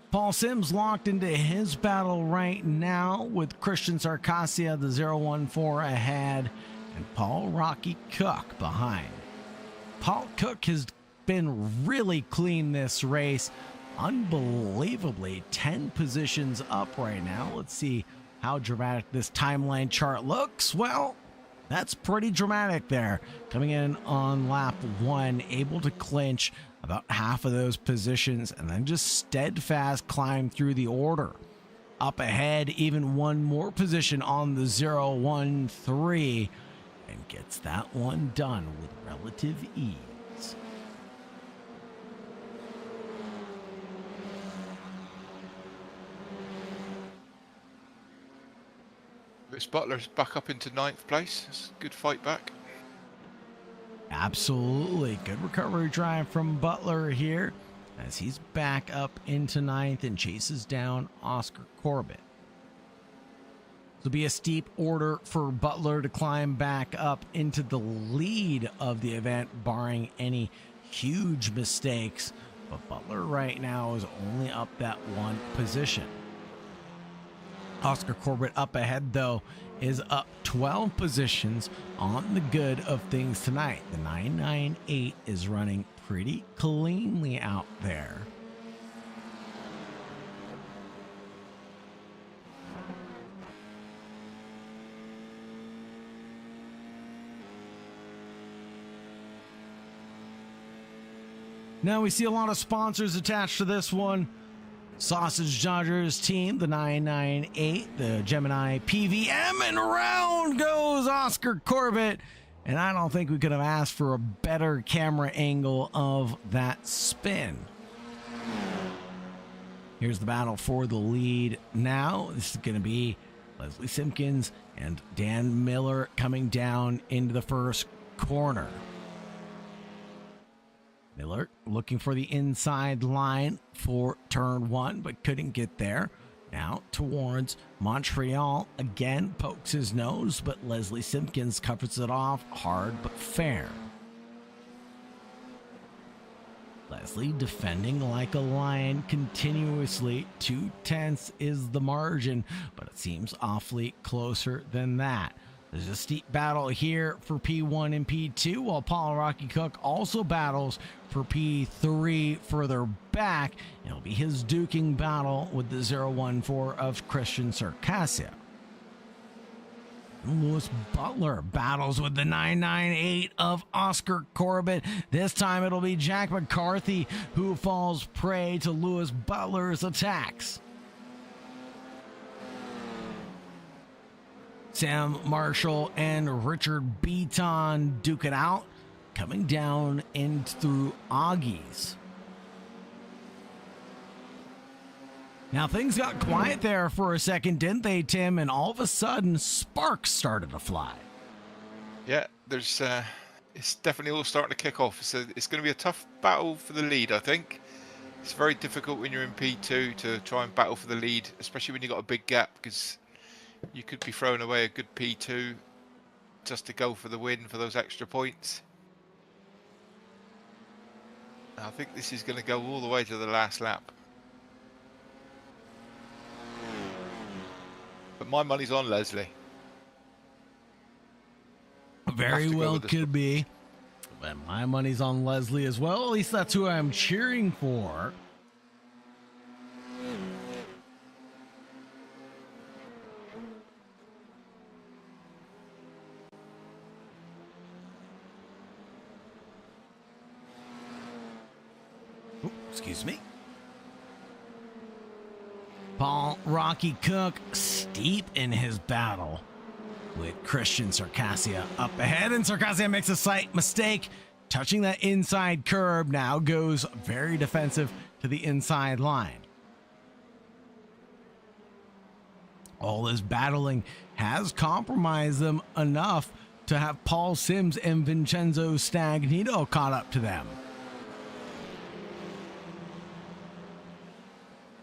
Paul Sims locked into his battle right now with Christian Circassia, the 014 ahead, and Paul Rocky Cook behind. Paul Cook has been really clean this race. Unbelievably 10 positions up right now. Let's see how dramatic this timeline chart looks. Well, that's pretty dramatic there. Coming in on lap 1, able to clinch about half of those positions and then just steadfast climb through the order. Up ahead, even one more position on the 013 and gets that one done with relative ease. This Butler's back up into 9th place. It's a good fight back. Absolutely. Good recovery drive from Butler here as he's back up into 9th and chases down Oscar Corbett. It'll be a steep order for Butler to climb back up into the lead of the event, barring any huge mistakes. But Butler right now is only up that one position. Oscar Corbett up ahead, though, is up 12 positions on the good of things tonight. The 998 is running pretty cleanly out there. Now we see a lot of sponsors attached to this one. Sausage Dodgers team, the 998, the Gemini PVM, and around goes Oscar Corbett. And I don't think we could have asked for a better camera angle of that spin. Here's the battle for the lead now. This is going to be Leslie Simpkins and Dan Miller coming down into the first corner. Miller looking for the inside line for turn one, but couldn't get there. Now towards Montreal, again pokes his nose, but Leslie Simpkins covers it off hard but fair. Leslie defending like a lion continuously. 2/10 is the margin, but it seems awfully closer than that. There's a steep battle here for P1 and P2, while Paul Rocky Cook also battles for P3 further back. It'll be his duking battle with the 014 of Christian Circassia. Lewis Butler battles with the 998 of Oscar Corbett. This time it'll be Jack McCarthy who falls prey to Lewis Butler's attacks. Sam Marshall and Richard Beaton duke it out, coming down in through Augie's. Now things got quiet there for a second, didn't they, Tim? And all of a sudden, sparks started to fly. Yeah, there's it's definitely all starting to kick off. It's going to be a tough battle for the lead, I think. It's very difficult when you're in P2 to try and battle for the lead, especially when you've got a big gap, because you could be throwing away a good P2 just to go for the win for those extra points. I think this is going to go all the way to the last lap. But my money's on Leslie. Very well could be. But my money's on Leslie as well. At least that's who I'm cheering for. Excuse me. Paul Rocky Cook steep in his battle with Christian Circassia up ahead, and Circassia makes a slight mistake, touching that inside curb. Now goes very defensive to the inside line. All this battling has compromised them enough to have Paul Sims and Vincenzo Stagnito caught up to them.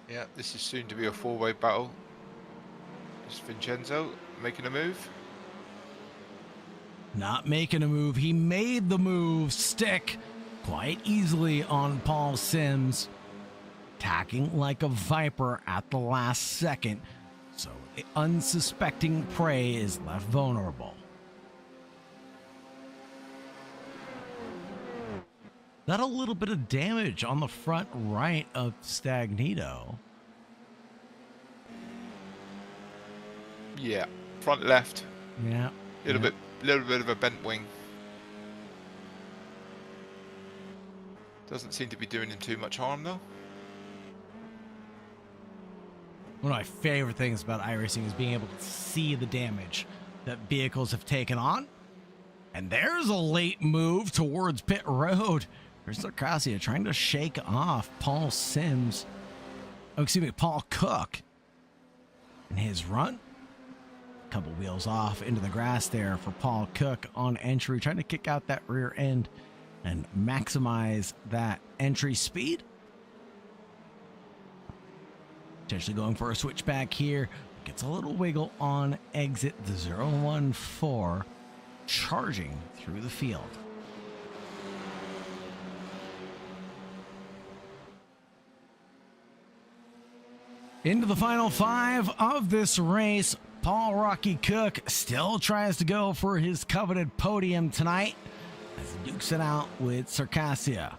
Yeah, this is soon to be a four-way battle. Is Vincenzo making a move? Not making a move. He made the move stick quite easily on Paul Sims, attacking like a viper at the last second, so the unsuspecting prey is left vulnerable. Got a little bit of damage on the front right of Stagnito. Yeah, front left. Yeah. Little bit of a bent wing. Doesn't seem to be doing him too much harm though. One of my favorite things about iRacing is being able to see the damage that vehicles have taken on. And there's a late move towards pit road. There's Circassia trying to shake off Paul Sims. Oh, excuse me, Paul Cook. And his run. A couple wheels off into the grass there for Paul Cook on entry, trying to kick out that rear end and maximize that entry speed. Potentially going for a switchback here. Gets a little wiggle on exit. The 014 charging through the field. Into the final five of this race, Paul Rocky Cook still tries to go for his coveted podium tonight as he dukes it out with Circassia.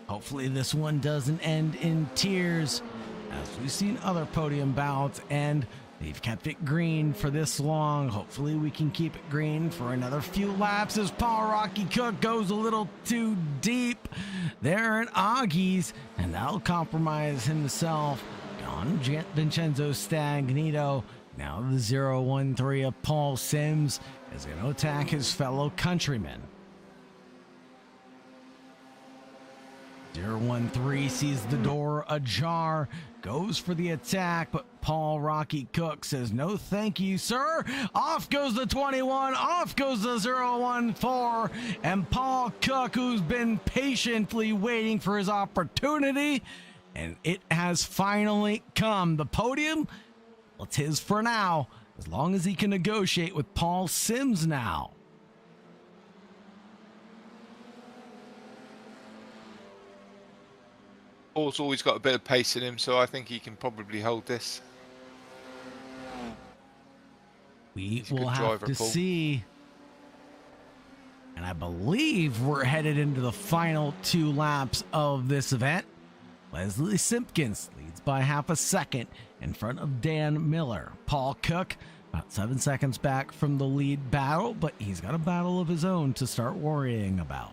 Hopefully this one doesn't end in tears, as we've seen other podium bouts end They've kept it green for this long. Hopefully we can keep it green for another few laps as Paul Rocky Cook goes a little too deep there at Augie's, and that'll compromise himself on Vincenzo Stagnito. Now the 013 of Paul Sims is going to attack his fellow countryman. 013 sees the door ajar, goes for the attack, but Paul Rocky Cook says, no thank you, sir. Off goes the 21, off goes the 014, and Paul Cook, who's been patiently waiting for his opportunity, and it has finally come. The podium, well, it's his for now, as long as he can negotiate with Paul Sims now. Paul's always got a bit of pace in him, so I think he can probably hold this. We will have to see. And I believe we're headed into the final 2 laps of this event. Leslie Simpkins leads by half a second in front of Dan Miller. Paul Cook about 7 seconds back from the lead battle, but he's got a battle of his own to start worrying about.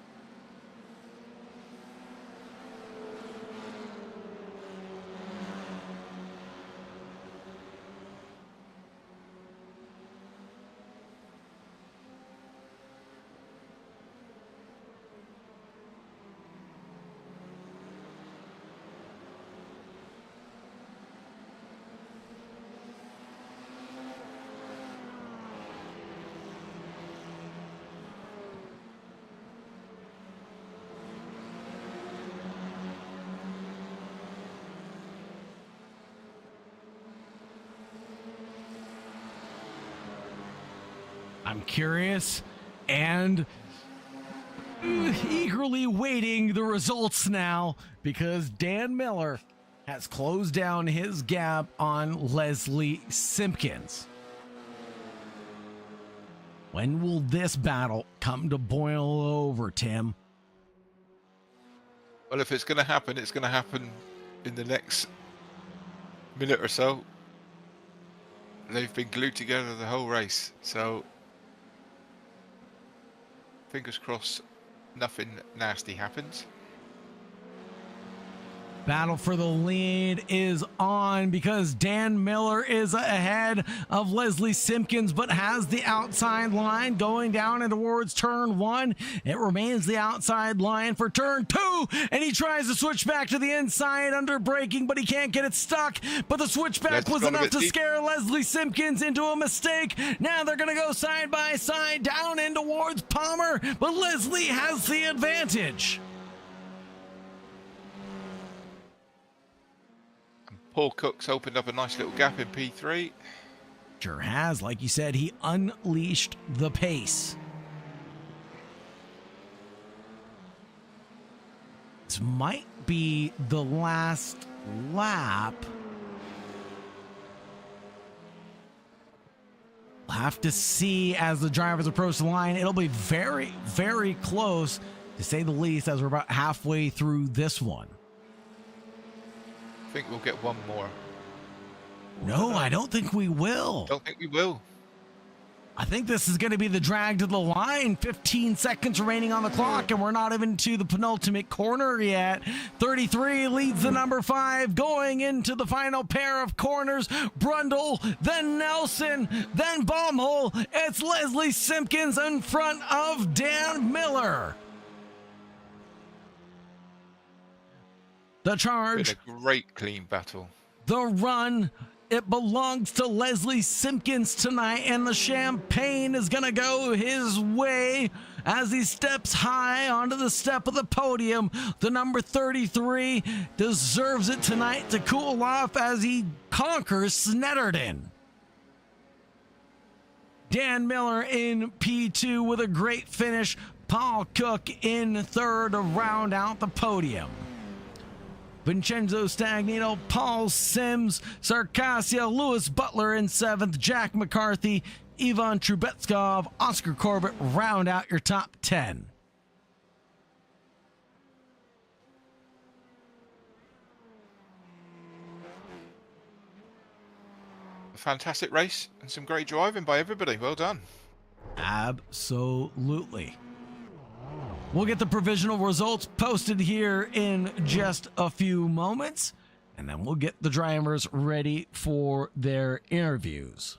I'm curious and eagerly waiting the results now, because Dan Miller has closed down his gap on Leslie Simpkins. When will this battle come to boil over, Tim? Well, if it's going to happen in the next minute or so. They've been glued together the whole race, so fingers crossed nothing nasty happens. Battle for the lead is on, because Dan Miller is ahead of Leslie Simpkins, but has the outside line going down and towards turn 1. It remains the outside line for turn 2, and he tries to switch back to the inside under braking, but he can't get it stuck. But the switchback was enough to scare Leslie Simpkins into a mistake. Now they're going to go side by side down in towards Palmer, but Leslie has the advantage. Paul Cook's opened up a nice little gap in P3. Sure has. Like you said, he unleashed the pace. This might be the last lap. We'll have to see as the drivers approach the line. It'll be very, very close, to say the least, as we're about halfway through this one. I think we'll get one more. No, I don't think we will. Don't think we will. I think this is going to be the drag to the line. 15 seconds remaining on the clock, and we're not even to the penultimate corner yet. 33 leads the number 5 going into the final pair of corners. Brundle, then Nelson, then Baumhole. It's Leslie Simpkins in front of Dan Miller. The charge. Been a great clean battle. The run. It belongs to Leslie Simpkins tonight, and the champagne is going to go his way as he steps high onto the step of the podium. The number 33 deserves it tonight to cool off as he conquers Snetterton. Dan Miller in P2 with a great finish. Paul Cook in third to round out the podium. Vincenzo Stagnito, Paul Sims, Sarkassia, Lewis Butler in 7th, Jack McCarthy, Ivan Trubetskov, Oscar Corbett round out your top 10. a fantastic race and some great driving by everybody. Well done. Absolutely. We'll get the provisional results posted here in just a few moments, and then we'll get the drivers ready for their interviews.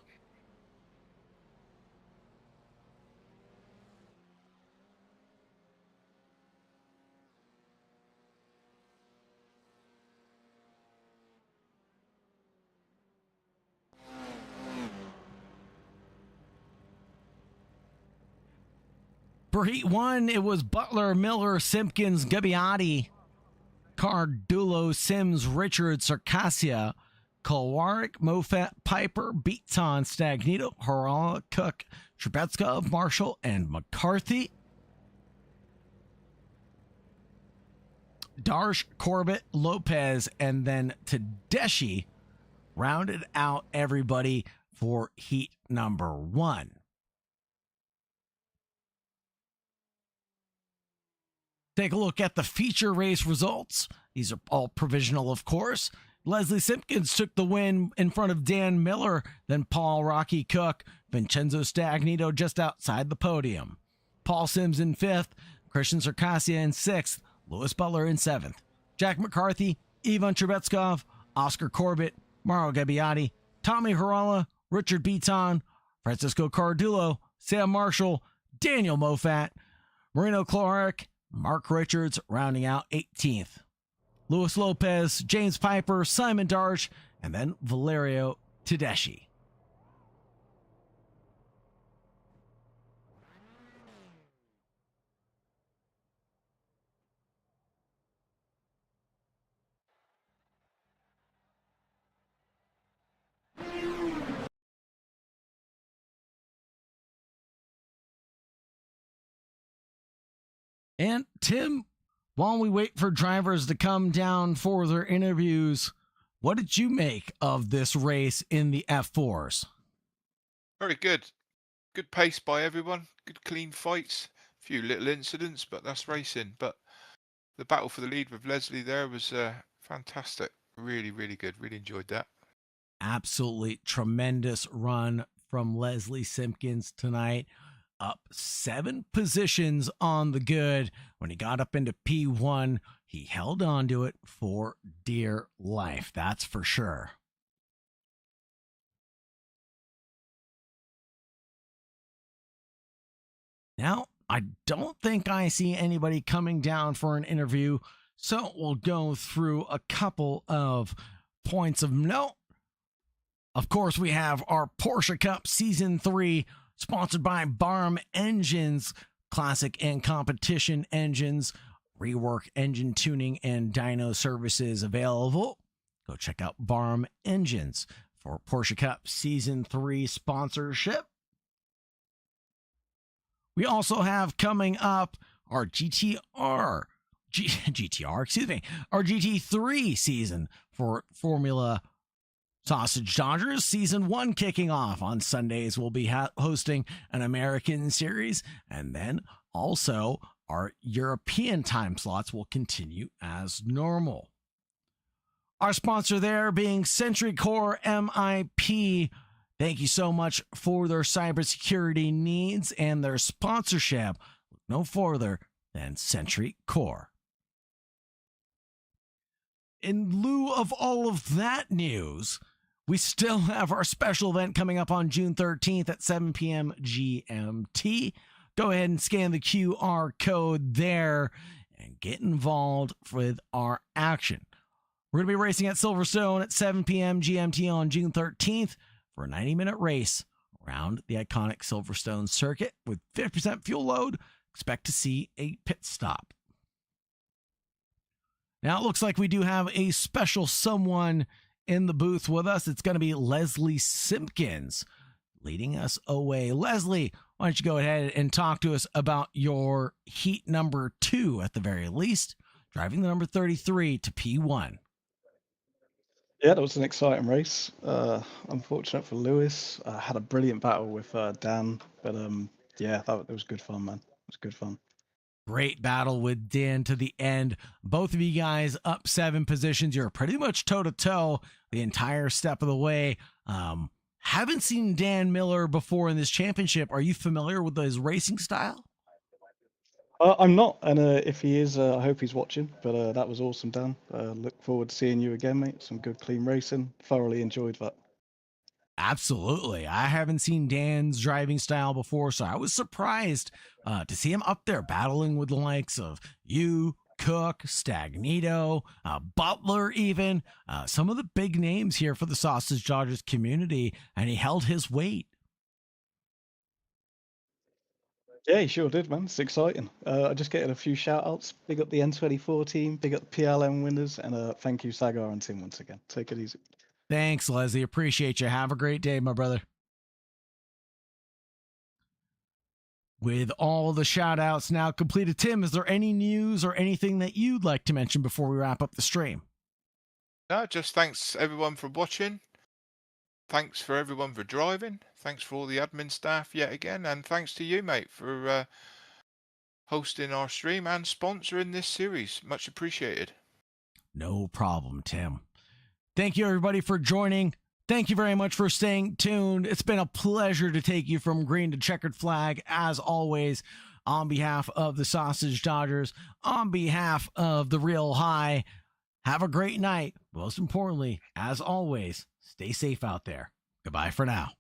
For Heat 1, it was Butler, Miller, Simpkins, Gabbiati, Cardulo, Sims, Richard, Circassia, Kolwarek, Mofat, Piper, Beaton, Stagnito, Harala, Cook, Trebetskov, Marshall, and McCarthy. Darsh, Corbett, Lopez, and then Tedeschi rounded out everybody for Heat number 1. Take a look at the feature race results. These are all provisional, of course. Leslie Simpkins took the win in front of Dan Miller, then Paul Rocky Cook, Vincenzo Stagnito just outside the podium. Paul Sims in 5th, Christian Circassia in 6th, Lewis Butler in 7th. Jack McCarthy, Ivan Trebetskov, Oscar Corbett, Mauro Gabbiati, Tommy Harala, Richard Beaton, Francisco Cardullo, Sam Marshall, Daniel Mofat, Marino Kolwarek, Mark Richards rounding out 18th. Luis Lopez, James Piper, Simon Darsh, and then Valerio Tedeschi. And Tim, while we wait for drivers to come down for their interviews, what did you make of this race in the F4s? Very good. Good pace by everyone. Good clean fights. A few little incidents, but that's racing. But the battle for the lead with Leslie there was fantastic. Really, really good. Really enjoyed that. Absolutely tremendous run from Leslie Simpkins tonight. Up 7 positions on the good. When he got up into P1, he held on to it for dear life. That's for sure. Now, I don't think I see anybody coming down for an interview, so we'll go through a couple of points of note. Of course, we have our Porsche Cup Season 3 sponsored by Barm Engines, classic and competition engines, rework engine tuning and dyno services available. Go check out Barm Engines for Porsche Cup Season 3 sponsorship. We also have coming up our our GT3 season for Formula Sausage Dodgers. Season 1 kicking off on Sundays. We'll be hosting an American series, and then also our European time slots will continue as normal. Our sponsor there being Century Core MIP. Thank you so much for their cybersecurity needs and their sponsorship. Look no further than Century Core. In lieu of all of that news, we still have our special event coming up on June 13th at 7 p.m. GMT. Go ahead and scan the QR code there and get involved with our action. We're going to be racing at Silverstone at 7 p.m. GMT on June 13th for a 90-minute race around the iconic Silverstone circuit with 50% fuel load. Expect to see a pit stop. Now it looks like we do have a special someone in the booth with us. It's going to be Leslie Simpkins leading us away. Leslie, why don't you go ahead and talk to us about your heat number 2 at the very least, driving the number 33 to P1. Yeah, that was an exciting race. Unfortunate for Lewis. Had a brilliant battle with Dan, but yeah, it was good fun, man. It was good fun. Great battle with Dan to the end. Both of you guys up 7 positions. You're pretty much toe-to-toe the entire step of the way. Haven't seen Dan Miller before in this championship. Are you familiar with his racing style? I'm not, and if he is, I hope he's watching. But that was awesome, Dan. Look forward to seeing you again, mate. Some good, clean racing. Thoroughly enjoyed that. Absolutely. I haven't seen Dan's driving style before, so I was surprised to see him up there battling with the likes of you, Cook, Stagnito, Butler, even some of the big names here for the Sausage Dodgers community, and he held his weight. Yeah, he sure did, man. It's exciting. I just getting a few shout outs. Big up the N24 team, big up the PLM winners, and thank you, Sagar and Tim, once again. Take it easy. Thanks, Leslie. Appreciate you. Have a great day, my brother. With all the shout outs now completed, Tim, is there any news or anything that you'd like to mention before we wrap up the stream? No, just thanks everyone for watching. Thanks for everyone for driving. Thanks for all the admin staff yet again. And thanks to you, mate, for hosting our stream and sponsoring this series. Much appreciated. No problem, Tim. Thank you, everybody, for joining. Thank you very much for staying tuned. It's been a pleasure to take you from green to checkered flag, as always, on behalf of the Sausage Dodgers, on behalf of the Real High. Have a great night. Most importantly, as always, stay safe out there. Goodbye for now.